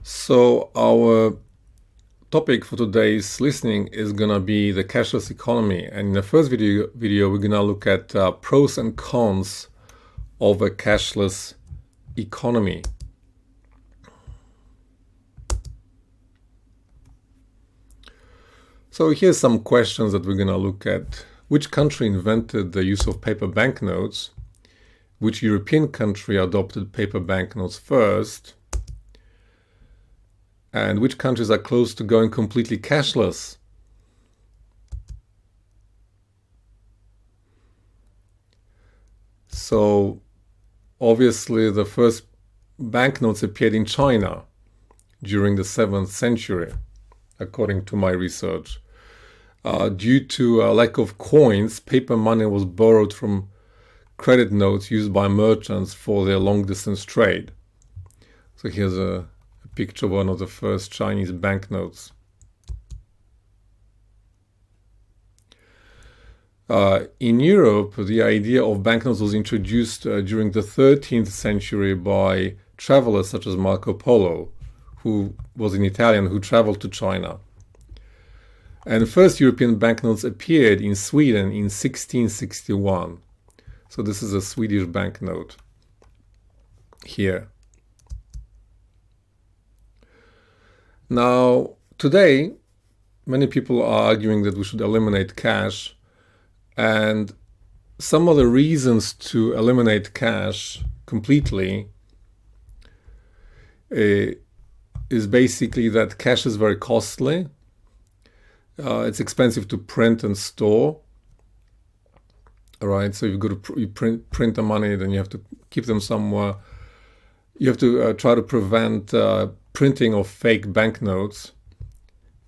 So our topic for today's listening is gonna be the cashless economy, and in the first video we're gonna look at pros and cons of a cashless economy. So here's some questions that we're gonna look at. Which country invented the use of paper banknotes? Which European country adopted paper banknotes first? And which countries are close to going completely cashless? So obviously the first banknotes appeared in China during the 7th century, according to my research. Due to a lack of coins, paper money was borrowed from credit notes used by merchants for their long-distance trade. So here's a picture of one of the first Chinese banknotes. In Europe, the idea of banknotes was introduced during the 13th century by travelers such as Marco Polo, who was an Italian who traveled to China. And the first European banknotes appeared in Sweden in 1661. So this is a Swedish banknote here. Now, today, many people are arguing that we should eliminate cash, and some of the reasons to eliminate cash completely is basically that cash is very costly. It's expensive to print and store. All right, so you print the money, then you have to keep them somewhere. You have to try to prevent printing of fake banknotes.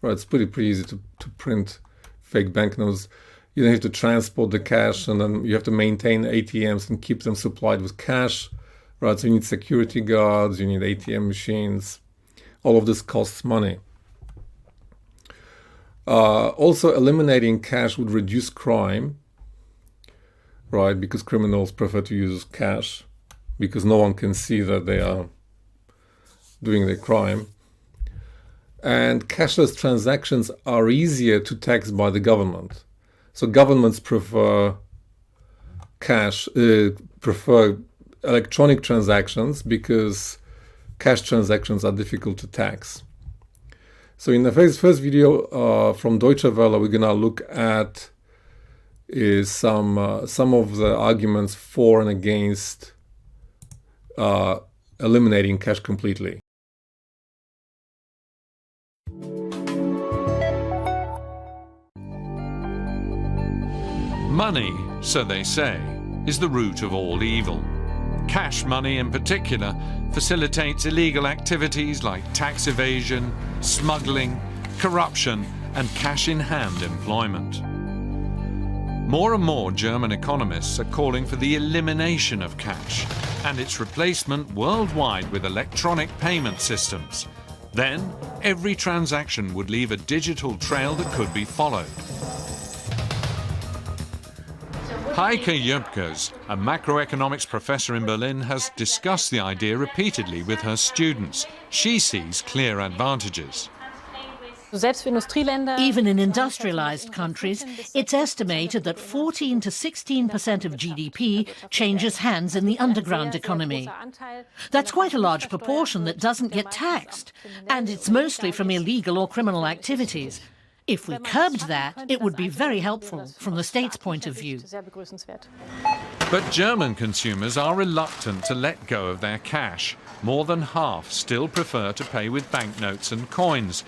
Right, it's pretty easy to print fake banknotes. You then have to transport the cash, and then you have to maintain ATMs and keep them supplied with cash. Right, so you need security guards, you need ATM machines. All of this costs money. Also, eliminating cash would reduce crime, right? Because criminals prefer to use cash because no one can see that they are doing the crime. And cashless transactions are easier to tax by the government. So governments prefer prefer electronic transactions because cash transactions are difficult to tax. So in the first video from Deutsche Welle, we're gonna look at some of the arguments for and against eliminating cash completely. Money, so they say, is the root of all evil. Cash money in particular facilitates illegal activities like tax evasion, smuggling, corruption, and cash-in-hand employment. More and more German economists are calling for the elimination of cash and its replacement worldwide with electronic payment systems. Then, every transaction would leave a digital trail that could be followed. Heike Jöpkes, a macroeconomics professor in Berlin, has discussed the idea repeatedly with her students. She sees clear advantages. Even in industrialized countries, it's estimated that 14 to 16% of GDP changes hands in the underground economy. That's quite a large proportion that doesn't get taxed, and it's mostly from illegal or criminal activities. If we curbed that, it would be very helpful from the state's point of view. But German consumers are reluctant to let go of their cash. More than half still prefer to pay with banknotes and coins.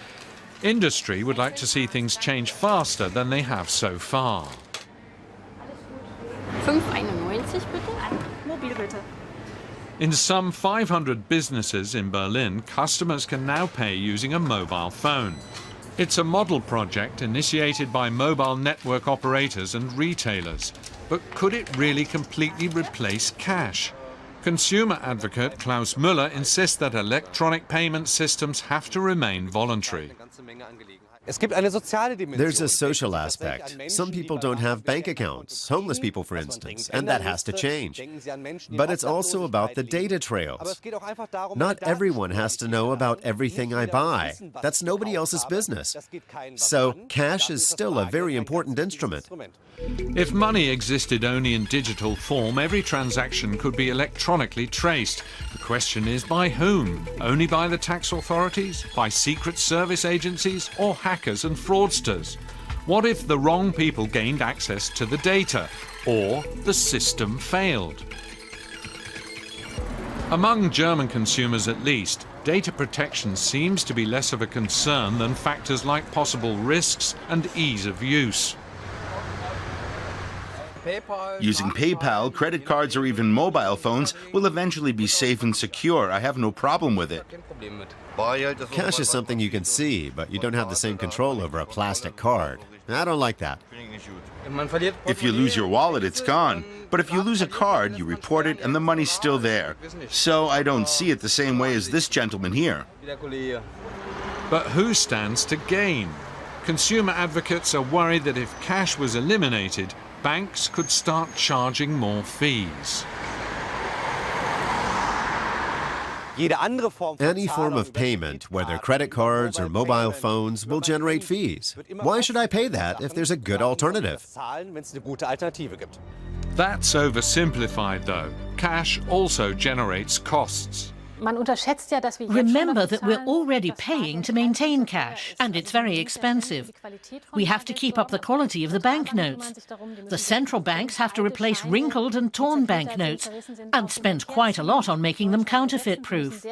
Industry would like to see things change faster than they have so far. 5,91 bitte. Mobil bitte. In some 500 businesses in Berlin, customers can now pay using a mobile phone. It's a model project initiated by mobile network operators and retailers. But could it really completely replace cash? Consumer advocate Klaus Müller insists that electronic payment systems have to remain voluntary. There's a social aspect. Some people don't have bank accounts, homeless people, for instance, and that has to change. But it's also about the data trails. Not everyone has to know about everything I buy. That's nobody else's business. So cash is still a very important instrument. If money existed only in digital form, every transaction could be electronically traced. The question is, by whom? Only by the tax authorities? By secret service agencies? Or hackers and fraudsters? What if the wrong people gained access to the data? Or the system failed? Among German consumers at least, data protection seems to be less of a concern than factors like possible risks and ease of use. Using PayPal, credit cards, or even mobile phones will eventually be safe and secure. I have no problem with it. Cash is something you can see, but you don't have the same control over a plastic card. I don't like that. If you lose your wallet, it's gone. But if you lose a card, you report it and the money's still there. So I don't see it the same way as this gentleman here. But who stands to gain? Consumer advocates are worried that if cash was eliminated, banks could start charging more fees. Any form of payment, whether credit cards or mobile phones, will generate fees. Why should I pay that if there's a good alternative? That's oversimplified, though. Cash also generates costs. Remember that we're already paying to maintain cash, and it's very expensive. We have to keep up the quality of the banknotes. The central banks have to replace wrinkled and torn banknotes and spend quite a lot on making them counterfeit-proof.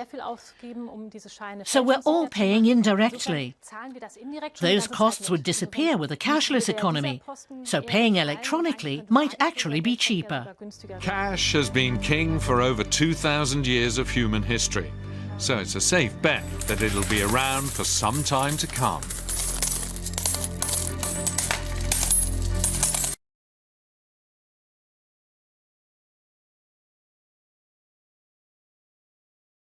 So we're all paying indirectly. Those costs would disappear with a cashless economy, so paying electronically might actually be cheaper. Cash has been king for over 2,000 years of human history, so it's a safe bet that it'll be around for some time to come.